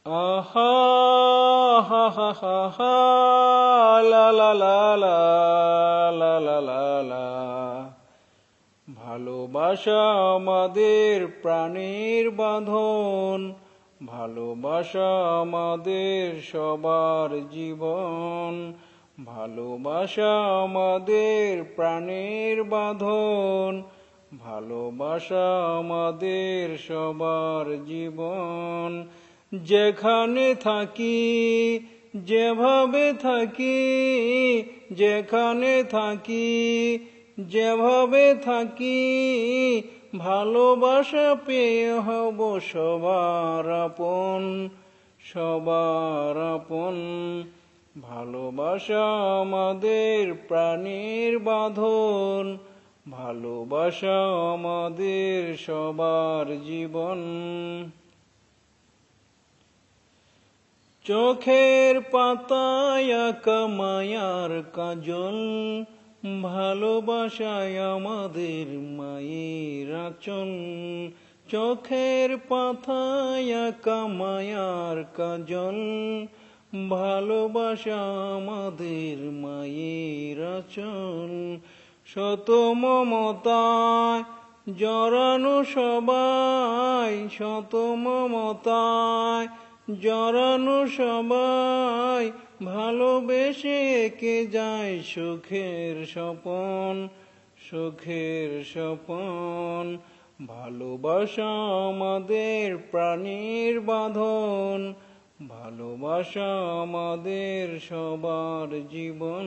আহা হা হা হা হা লা লা লা লা লা লা লা লা। ভালোবাসা আমাদের প্রাণের বাঁধন, ভালোবাসা আমাদের সবার জীবন, ভালোবাসা আমাদের প্রাণের বাঁধন, ভালোবাসা আমাদের সবার জীবন। যেখানে থাকি যেভাবে থাকি, যেখানে থাকি যেভাবে থাকি, ভালোবাসা পেয়ে হব সবার আপন, সবার আপন। ভালোবাসা আমাদের প্রাণের বাঁধন, ভালোবাসা আমাদের সবার জীবন। চোখের পাতায় আঁকা মায়ার কাজল, ভালোবাসায় আমাদের মায়ের আঁচল। চোখের পাতায় আঁকা মায়ার কাজল, ভালোবাসা আমাদের মায়ের আঁচল। শত মমতায় জড়ানো সবাই, শত মমতায় জড়ানো সবাই, ভালোবেসে এঁকে যায় সুখের স্বপন, সুখের স্বপন। ভালোবাসা আমাদের প্রাণের বাঁধন, ভালোবাসা আমাদের সবার জীবন।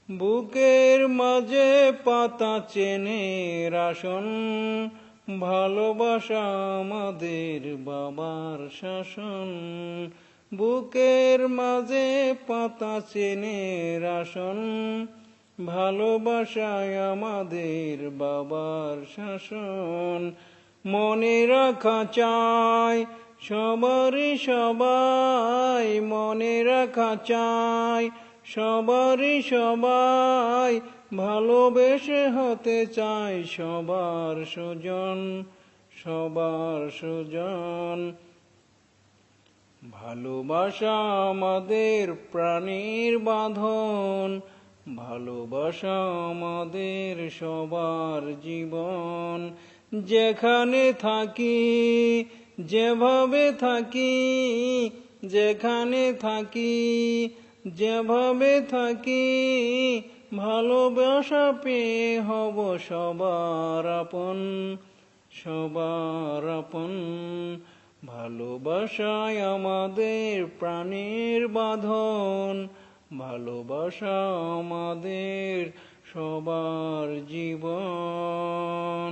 বুকের মাঝে পাতা চেনের আসন, ভালোবাসা আমাদের বাবার শাসন। বুকের মাঝে পাতা চেনের আসন, ভালোবাসায় আমাদের বাবার শাসন। মনে রাখা চাই সবারই সবাই, মনে রাখা চাই সবারই সবাই, ভালোবেসে হতে চাই সবার সুজন, সবার সুজন। ভালোবাসা আমাদের প্রাণের বাঁধন, ভালোবাসা আমাদের সবার জীবন। যেখানে থাকি যেভাবে থাকি, যেখানে থাকি যেভাবে থাকি, ভালোবাসা পেয়ে হব সবার আপন, সবার আপন। ভালোবাসায় আমাদের প্রাণের বাঁধন, ভালোবাসা আমাদের সবার জীবন।